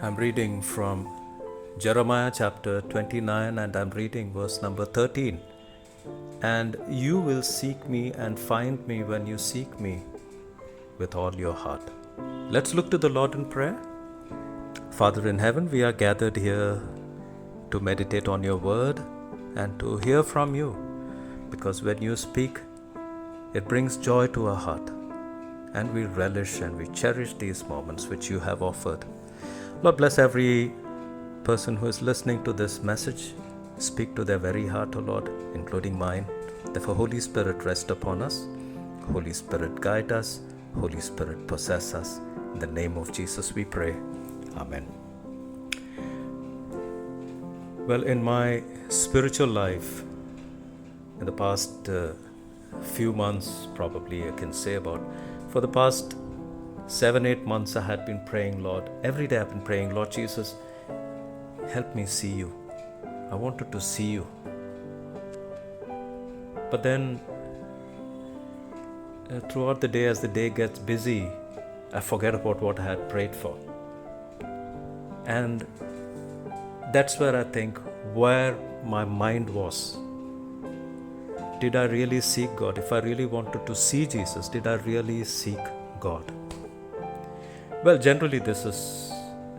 I'm reading from Jeremiah chapter 29 and I'm reading verse number 13. And you will seek me and find me when you seek me with all your heart. Let's look to the Lord in prayer. Father in heaven, we are gathered here to meditate on your word and to hear from you, because when you speak, it brings joy to our heart, and we relish and we cherish these moments which you have offered. Lord, bless every person who is listening to this message. Speak to their very heart, O Lord, including mine. Therefore, Holy Spirit, rest upon us. Holy Spirit, guide us. Holy Spirit, possess us. In the name of Jesus we pray. Amen. Well, in my spiritual life, in the past few months, probably I can say about, for the past 7-8 months I had been praying, Lord, every day I've been praying, Lord Jesus, help me see you. I wanted to see you. But then throughout the day, as the day gets busy, I forget about what I had prayed for. And that's where I think where my mind was. Did I really seek God? If I really wanted to see Jesus, did I really seek God? Well, generally this is,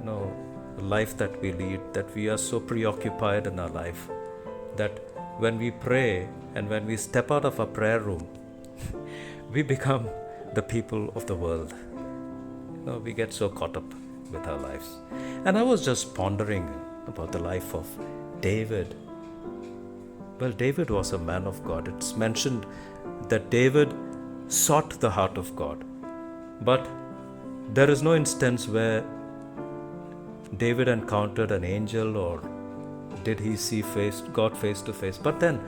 the life that we lead, that we are so preoccupied in our life that when we pray and when we step out of our prayer room, we become the people of the world. We get so caught up with our lives. And I was just pondering about the life of David. Well, David was a man of God. It's mentioned that David sought the heart of God. But there is no instance where David encountered an angel or did he see God face to face. But then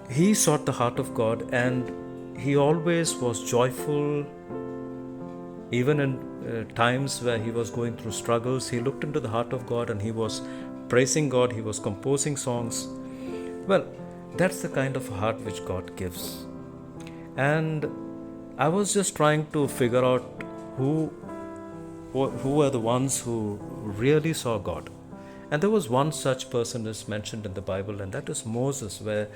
he sought the heart of God, and he always was joyful. Even in times where he was going through struggles, he looked into the heart of God and he was praising God, he was composing songs. Well, that's the kind of heart which God gives. And I was just trying to figure out who were the ones who really saw God. And there was one such person is mentioned in the Bible, and that is Moses, where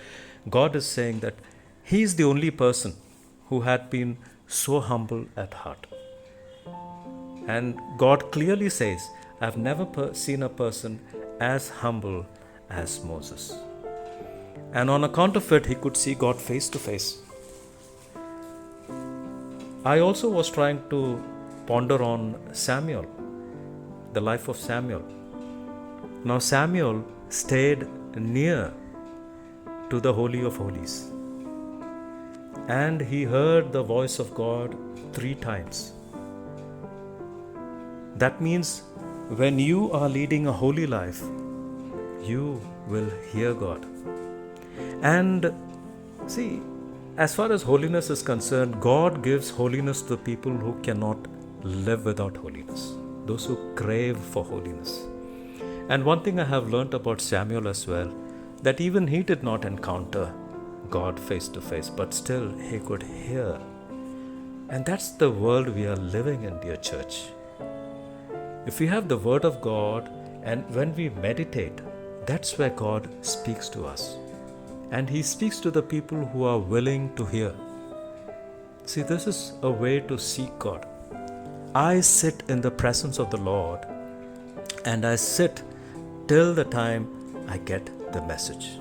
God is saying that he is the only person who had been so humble at heart. And God clearly says, I've never seen a person as humble as Moses. And on account of it, he could see God face to face. I also was trying to ponder on Samuel, the life of Samuel. Now, Samuel stayed near to the Holy of Holies, and he heard the voice of God 3 times. That means when you are leading a holy life, you will hear God. And see, as far as holiness is concerned, God gives holiness to the people who cannot live without holiness, those who crave for holiness. And one thing I have learnt about Samuel as well, that even he did not encounter God face to face, but still he could hear. And that's the world we are living in, dear church. If we have the word of God, and when we meditate, that's where God speaks to us. And he speaks to the people who are willing to hear. See, this is a way to seek God. I sit in the presence of the Lord, and I sit till the time I get the message.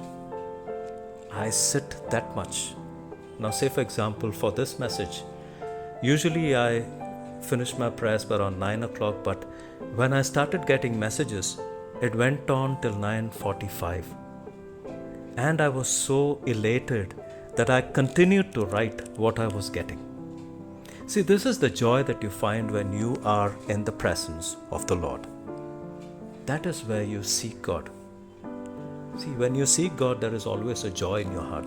I sit that much. Now, say for example, for this message, usually I finish my prayers by around 9 o'clock, but when I started getting messages, it went on till 9:45. And I was so elated that I continued to write what I was getting. See, this is the joy that you find when you are in the presence of the Lord. That is where you seek God. See, when you seek God, there is always a joy in your heart,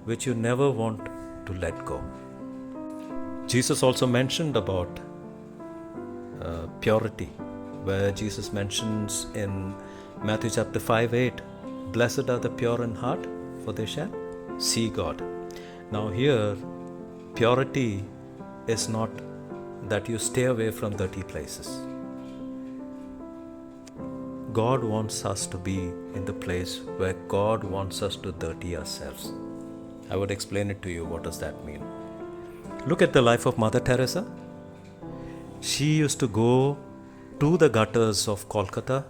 which you never want to let go. Jesus also mentioned about purity, where Jesus mentions in Matthew chapter 5:8, blessed are the pure in heart, for they shall see God. Now here, purity is not that you stay away from dirty places. God wants us to be in the place where God wants us to dirty ourselves. I would explain it to you. What does that mean? Look at the life of Mother Teresa. She used to go to the gutters of Kolkata,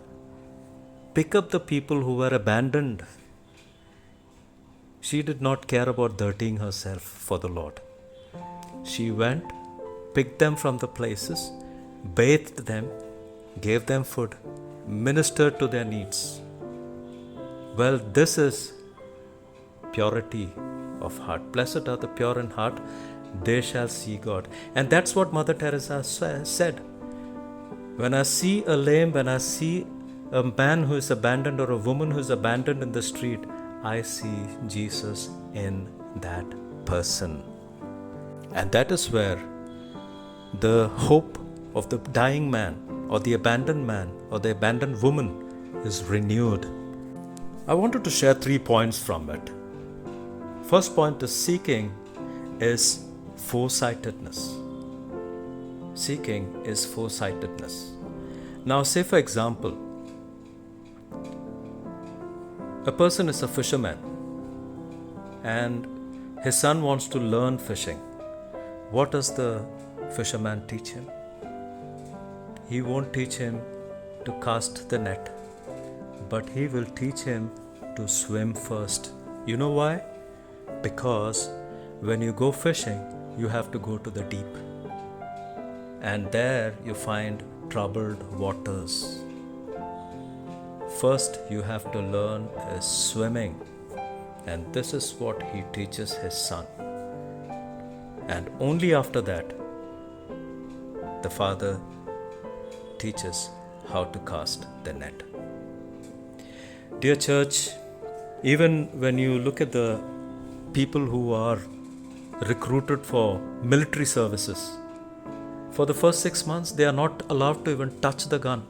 pick up the people who were abandoned. She did not care about dirtying herself for the Lord. She went, picked them from the places, bathed them, gave them food, ministered to their needs. Well, this is purity of heart. Blessed are the pure in heart, they shall see God. And that's what Mother Teresa said. When I see a lame, when I see a man who is abandoned or a woman who is abandoned in the street, I see Jesus in that person. And that is where the hope of the dying man or the abandoned man or the abandoned woman is renewed. I wanted to share 3 points from it. First point is seeking is foresightedness. Seeking is foresightedness. Now, say for example, a person is a fisherman and his son wants to learn fishing. What does the fisherman teach him? He won't teach him to cast the net, but he will teach him to swim first. You know why? Because when you go fishing, you have to go to the deep. And there you find troubled waters. First, you have to learn is swimming. And this is what he teaches his son. And only after that, the father teaches how to cast the net. Dear church, even when you look at the people who are recruited for military services, for the first 6 months, they are not allowed to even touch the gun.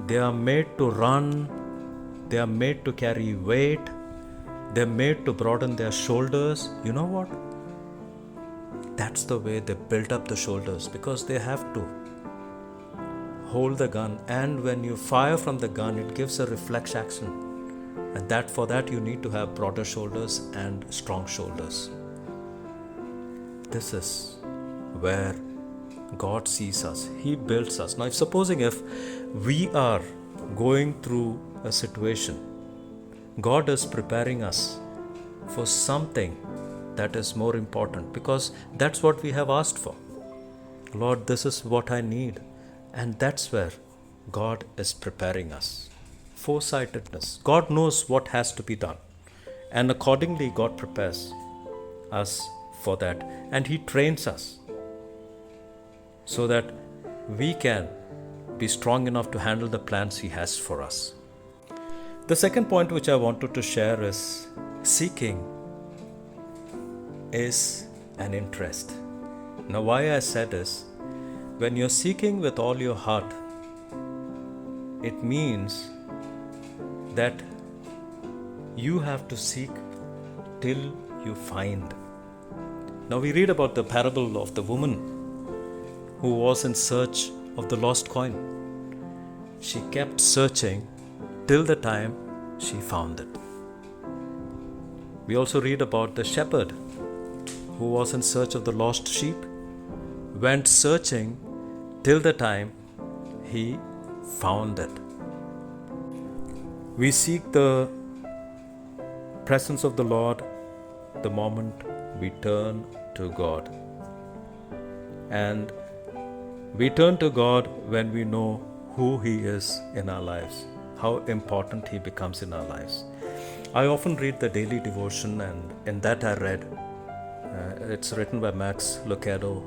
They are made to run, they are made to carry weight, they are made to broaden their shoulders. You know what? That's the way they build up the shoulders, because they have to hold the gun, and when you fire from the gun, it gives a reflex action. And for that you need to have broader shoulders and strong shoulders. This is where God sees us. He builds us. Now, supposing if we are going through a situation, God is preparing us for something that is more important, because that's what we have asked for. Lord, this is what I need. And that's where God is preparing us. Foresightedness. God knows what has to be done. And accordingly, God prepares us for that. And He trains us so that we can be strong enough to handle the plans He has for us. The second point which I wanted to share is seeking is an interest. Now, why I said is, when you're seeking with all your heart, it means that you have to seek till you find. Now, we read about the parable of the woman who was in search of the lost coin. She kept searching till the time she found it. We also read about the shepherd who was in search of the lost sheep, went searching till the time he found it. We seek the presence of the Lord the moment we turn to God. And we turn to God when we know who He is in our lives, how important He becomes in our lives. I often read the daily devotion, and in that I read, it's written by Max Lucado,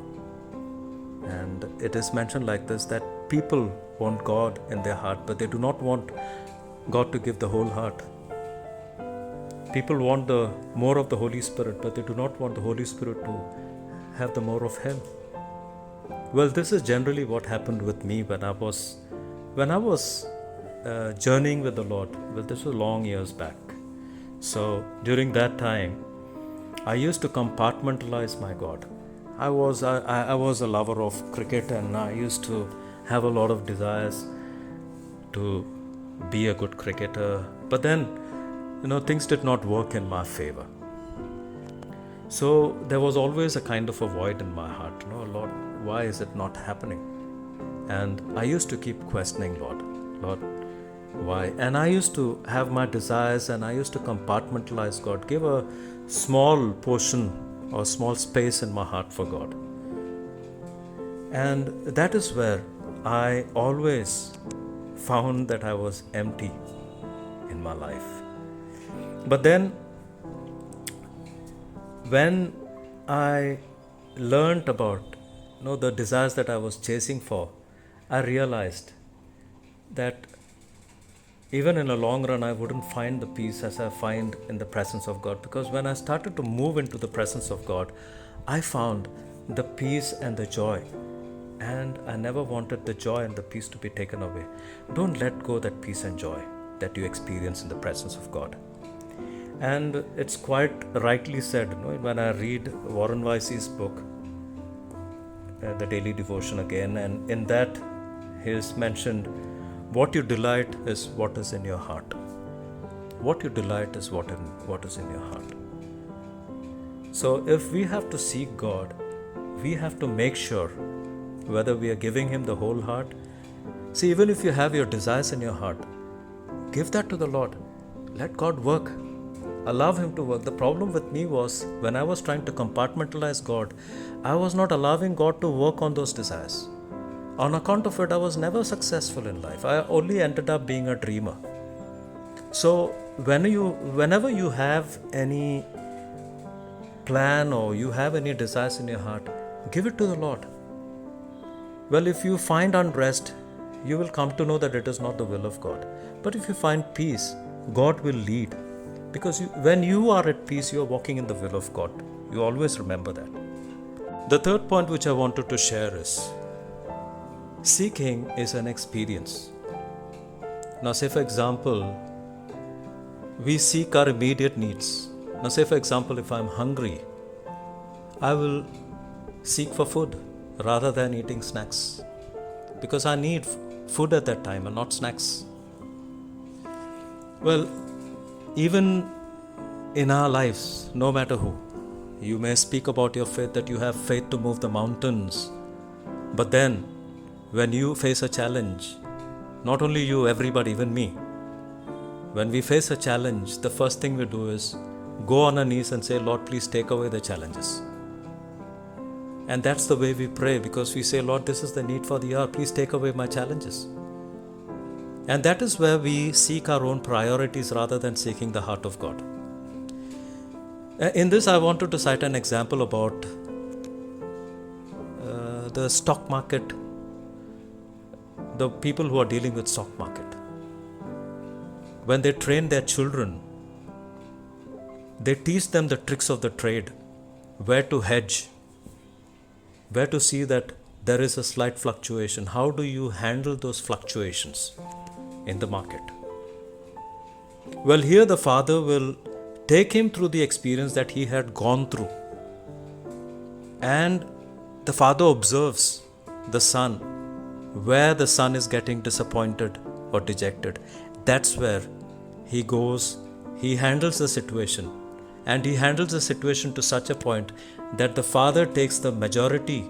and it is mentioned like this, that people want God in their heart, but they do not want God to give the whole heart. People want the more of the Holy Spirit, but they do not want the Holy Spirit to have the more of Him. Well, this is generally what happened with me when I was journeying with the Lord. Well, this was long years back. So during that time, I used to compartmentalize my God. I was a lover of cricket, and I used to have a lot of desires to be a good cricketer. But then, things did not work in my favor. So there was always a kind of a void in my heart. Lord, why is it not happening? And I used to keep questioning, Lord, why? And I used to have my desires, and I used to compartmentalize God, give a small portion or small space in my heart for God. And that is where I always found that I was empty in my life. But then, when I learned about the desires that I was chasing for, I realized that even in a long run, I wouldn't find the peace as I find in the presence of God. Because when I started to move into the presence of God, I found the peace and the joy. And I never wanted the joy and the peace to be taken away. Don't let go that peace and joy that you experience in the presence of God. And it's quite rightly said, when I read Warren Weiss's book, The Daily Devotion again, and in that he is mentioned, what you delight is what is in your heart. What you delight is what is in your heart. So if we have to seek God, we have to make sure whether we are giving Him the whole heart. See, even if you have your desires in your heart, give that to the Lord. Let God work. Allow Him to work. The problem with me was, when I was trying to compartmentalize God, I was not allowing God to work on those desires. On account of it, I was never successful in life. I only ended up being a dreamer. So whenever you have any plan or you have any desires in your heart, give it to the Lord. Well, if you find unrest, you will come to know that it is not the will of God. But if you find peace, God will lead. Because when you are at peace, you are walking in the will of God. You always remember that. The third point which I wanted to share is, seeking is an experience. Now, say for example, we seek our immediate needs. Now, say for example, if I'm hungry, I will seek for food rather than eating snacks, because I need food at that time and not snacks. Well, even in our lives, no matter who, you may speak about your faith, that you have faith to move the mountains, but then when you face a challenge, not only you, everybody, even me, when we face a challenge, the first thing we do is go on our knees and say, Lord, please take away the challenges. And that's the way we pray, because we say, Lord, this is the need for the hour. Please take away my challenges. And that is where we seek our own priorities rather than seeking the heart of God. In this, I wanted to cite an example about the stock market, the people who are dealing with stock market. When they train their children, they teach them the tricks of the trade, where to hedge, where to see that there is a slight fluctuation. How do you handle those fluctuations in the market? Well, here the father will take him through the experience that he had gone through. And the father observes the son, where the son is getting disappointed or dejected. That's where he goes, he handles the situation. And he handles the situation to such a point that the father takes the majority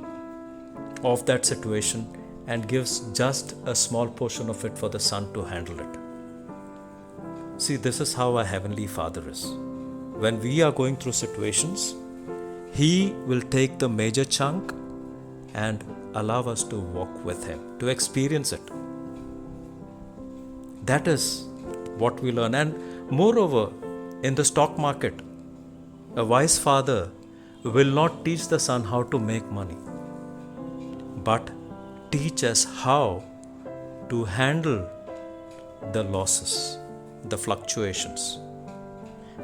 of that situation and gives just a small portion of it for the son to handle it. See, this is how our Heavenly Father is. When we are going through situations, He will take the major chunk and allow us to walk with Him, to experience it. That is what we learn. And moreover, in the stock market, a wise father will not teach the son how to make money, but teach us how to handle the losses, the fluctuations.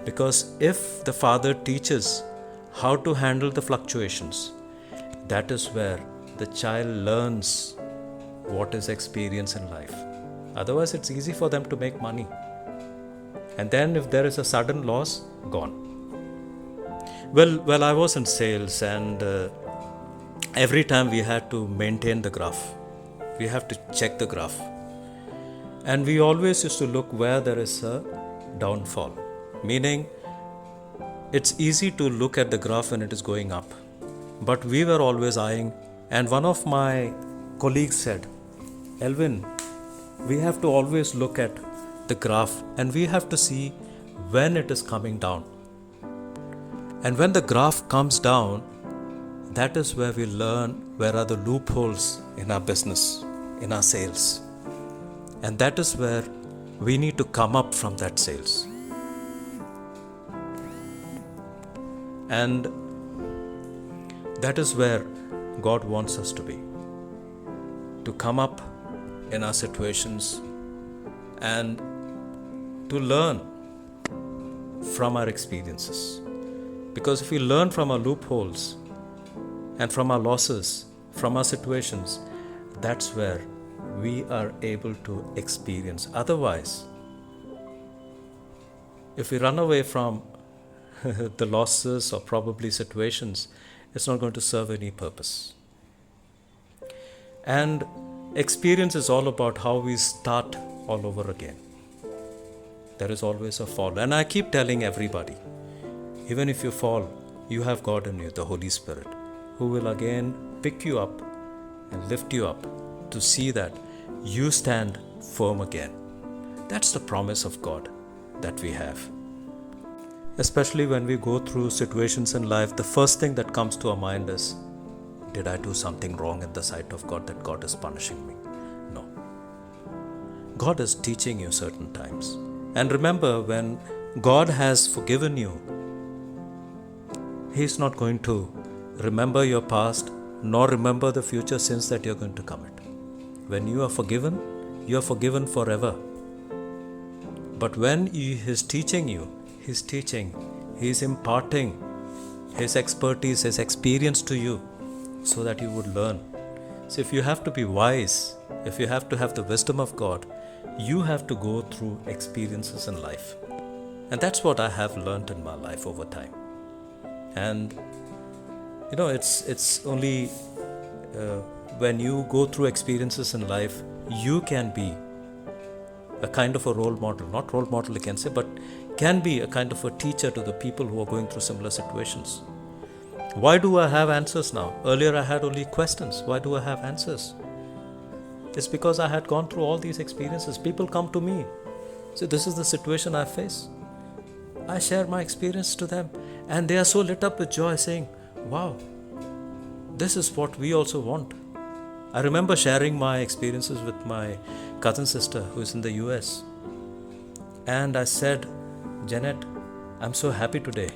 Because if the father teaches how to handle the fluctuations, that is where the child learns what is experience in life. Otherwise, it's easy for them to make money. And then if there is a sudden loss, gone. Well, I was in sales, and every time we had to maintain the graph. We have to check the graph. And we always used to look where there is a downfall. Meaning, it's easy to look at the graph when it is going up. But we were always eyeing, and one of my colleagues said, Elvin, we have to always look at the graph and we have to see when it is coming down. And when the graph comes down, that is where we learn where are the loopholes in our business, in our sales. And that is where we need to come up from that sales. And that is where God wants us to be. To come up in our situations and to learn from our experiences. Because if we learn from our loopholes and from our losses, from our situations, that's where we are able to experience. Otherwise, if we run away from the losses or probably situations, it's not going to serve any purpose. And experience is all about how we start all over again. There is always a fall. And I keep telling everybody, even if you fall, you have God in you, the Holy Spirit, who will again pick you up and lift you up to see that you stand firm again. That's the promise of God that we have. Especially when we go through situations in life, the first thing that comes to our mind is, did I do something wrong in the sight of God that God is punishing me? No. God is teaching you certain times. And remember, when God has forgiven you, He is not going to remember your past nor remember the future sins that you're going to commit. When you are forgiven forever. But when He is teaching you, He is imparting His expertise, His experience to you so that you would learn. So if you have to be wise, if you have to have the wisdom of God, you have to go through experiences in life. And that's what I have learned in my life over time. And it's only when you go through experiences in life, you can be a kind of a role model, not role model you can say, but can be a kind of a teacher to the people who are going through similar situations. Why do I have answers now? Earlier I had only questions. Why do I have answers? It's because I had gone through all these experiences. People come to me, say, this is the situation I face. I share my experience to them and they are so lit up with joy saying, wow, this is what we also want. I remember sharing my experiences with my cousin sister who is in the US. And I said, Janet, I'm so happy today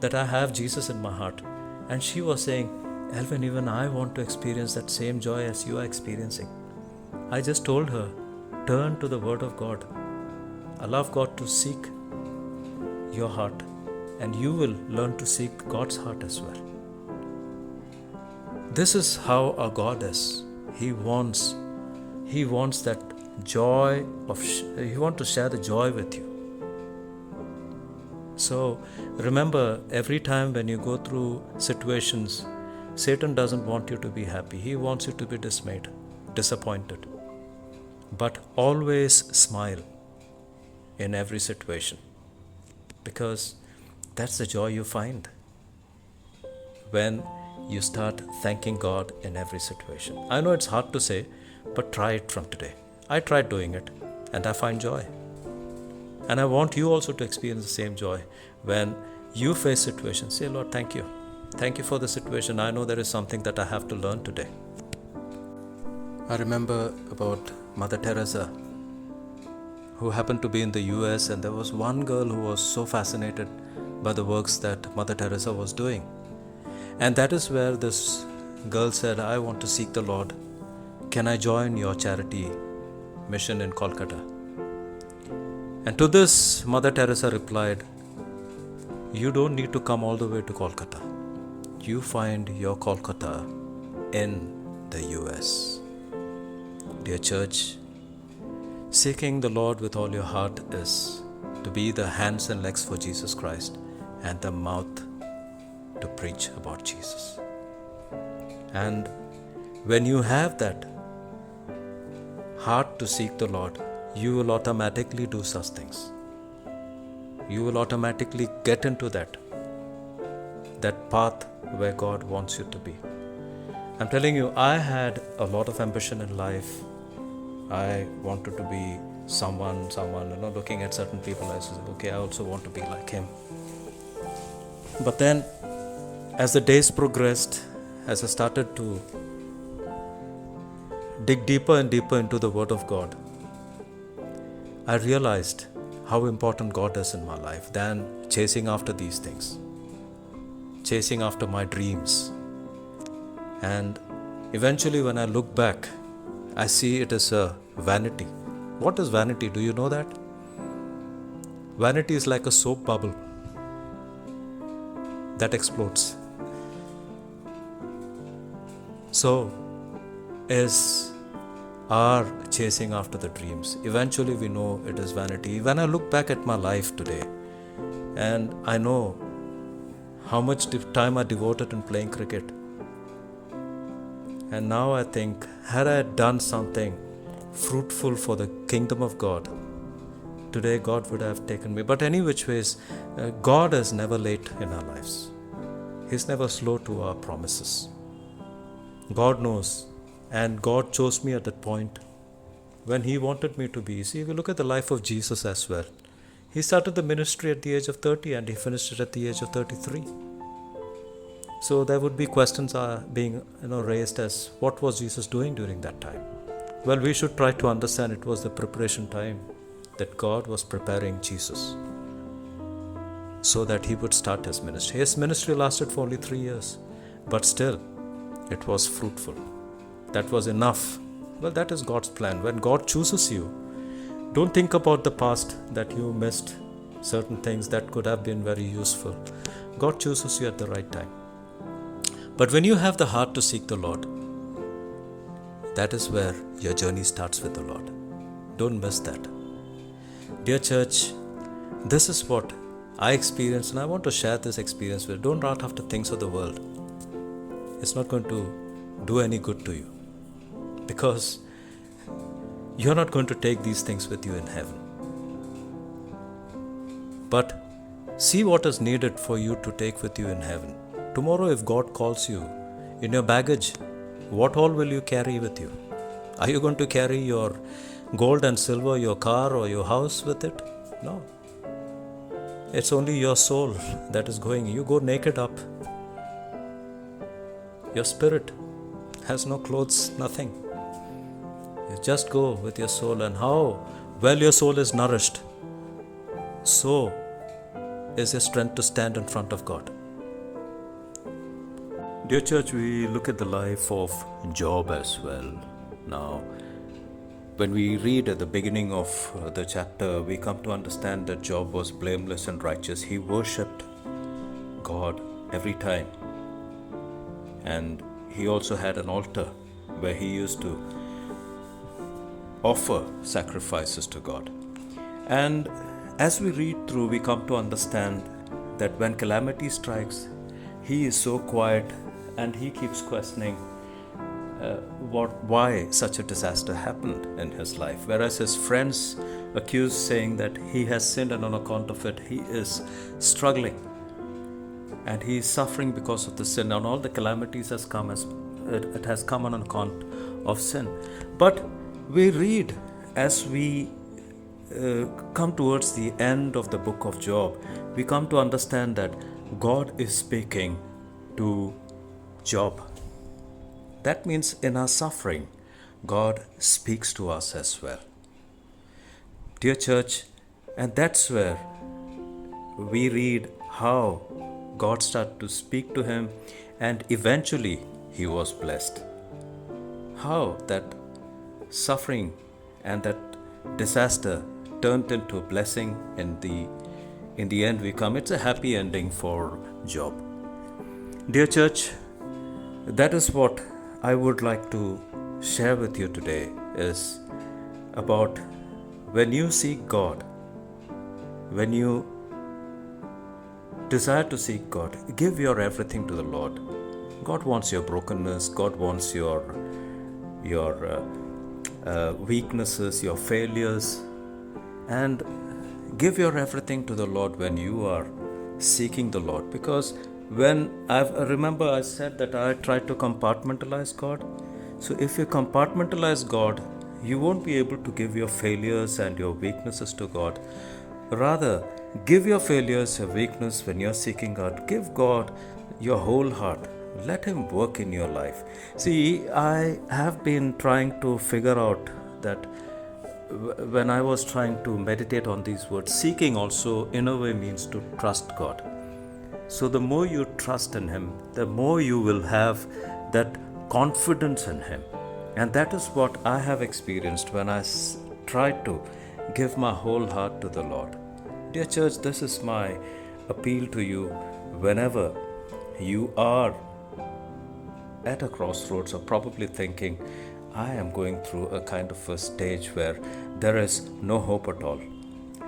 that I have Jesus in my heart. And she was saying, Elvin, even I want to experience that same joy as you are experiencing. I just told her, turn to the Word of God. Allow God to seek your heart and you will learn to seek God's heart as well. This is how our God is. He wants that joy He wants to share the joy with you. So remember, every time when you go through situations, Satan doesn't want you to be happy. He wants you to be dismayed, disappointed. But always smile in every situation, because that's the joy you find when you start thanking God in every situation. I know it's hard to say, but try it from today. I tried doing it and I find joy. And I want you also to experience the same joy when you face situations. Say, Lord, thank you. Thank you for the situation. I know there is something that I have to learn today. I remember about Mother Teresa, who happened to be in the US, and there was one girl who was so fascinated by the works that Mother Teresa was doing. And that is where this girl said, I want to seek the Lord. Can I join your charity mission in Kolkata? And to this, Mother Teresa replied, you don't need to come all the way to Kolkata. You find your Kolkata in the US. Dear church, seeking the Lord with all your heart is to be the hands and legs for Jesus Christ and the mouth to preach about Jesus. And when you have that heart to seek the Lord, you will automatically do such things. You will automatically get into that path where God wants you to be. I'm telling you, I had a lot of ambition in life. I wanted to be someone, looking at certain people, I said, okay, I also want to be like him. But then, as the days progressed, as I started to dig deeper and deeper into the Word of God, I realized how important God is in my life than chasing after these things, chasing after my dreams. And eventually, when I look back, I see it as a vanity. What is vanity? Do you know that? Vanity is like a soap bubble that explodes. So is our chasing after the dreams. Eventually we know it is vanity. When I look back at my life today, and I know how much time I devoted in playing cricket, and now I think, had I done something fruitful for the kingdom of God, today God would have taken me. But any which ways, God is never late in our lives. He's never slow to our promises. God knows, and God chose me at that point when He wanted me to be. See, if you look at the life of Jesus as well, He started the ministry at the age of 30 and He finished it at the age of 33. So there would be questions being raised as, what was Jesus doing during that time? Well, we should try to understand it was the preparation time that God was preparing Jesus so that He would start His ministry. His ministry lasted for only 3 years, but still it was fruitful. That was enough. Well, that is God's plan. When God chooses you, don't think about the past that you missed certain things that could have been very useful. God chooses you at the right time. But when you have the heart to seek the Lord, that is where your journey starts with the Lord. Don't miss that. Dear church, this is what I experienced, and I want to share this experience with you. Don't run after things of the world. It's not going to do any good to you, because you're not going to take these things with you in heaven. But see what is needed for you to take with you in heaven. Tomorrow, if God calls you, in your baggage, what all will you carry with you? Are you going to carry your gold and silver, your car or your house with it? No. It's only your soul that is going. You go naked up. Your spirit has no clothes, nothing. You just go with your soul, and how well your soul is nourished, so is your strength to stand in front of God. Dear church, we look at the life of Job as well. Now, when we read at the beginning of the chapter, we come to understand that Job was blameless and righteous. He worshipped God every time. And he also had an altar where he used to offer sacrifices to God. And as we read through, we come to understand that when calamity strikes, he is so quiet and he keeps questioning why such a disaster happened in his life. Whereas his friends accuse, saying that he has sinned, and on account of it he is struggling and he is suffering because of the sin, and all the calamities has come as it has come on account of sin. But we read, as we come towards the end of the book of Job, we come to understand that God is speaking to Job. That means in our suffering, God speaks to us as well. Dear church, and that's where we read how God started to speak to him, and eventually he was blessed. How that suffering and that disaster turned into a blessing in the end we come. It's a happy ending for Job. Dear church, that is what I would like to share with you today, is about when you seek God, when you desire to seek God, give your everything to the Lord. God wants your brokenness. God wants your weaknesses, your failures, and give your everything to the Lord when you are seeking the Lord. Because I remember I said that I try to compartmentalize God. So if you compartmentalize God, you won't be able to give your failures and your weaknesses to God. Rather, give your failures, your weakness when you're seeking God. Give God your whole heart. Let Him work in your life. See, I have been trying to figure out that when I was trying to meditate on these words, seeking also in a way means to trust God. So the more you trust in Him, the more you will have that confidence in Him. And that is what I have experienced when I tried to give my whole heart to the Lord. Dear church, this is my appeal to you whenever you are at a crossroads or probably thinking, I am going through a kind of a stage where there is no hope at all.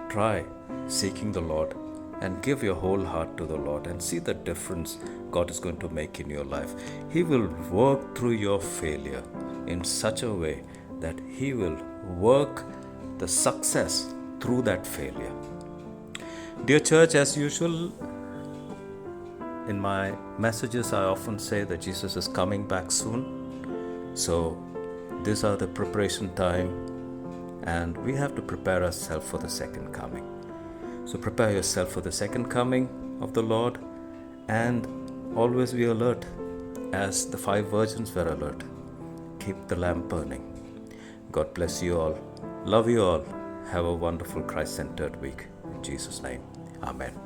Try seeking the Lord and give your whole heart to the Lord and see the difference God is going to make in your life. He will work through your failure in such a way that He will work the success through that failure. Dear church, as usual, in my messages, I often say that Jesus is coming back soon. So these are the preparation time, and we have to prepare ourselves for the second coming. So prepare yourself for the second coming of the Lord, and always be alert as the 5 virgins were alert. Keep the lamp burning. God bless you all. Love you all. Have a wonderful Christ-centered week. In Jesus' name, Amen.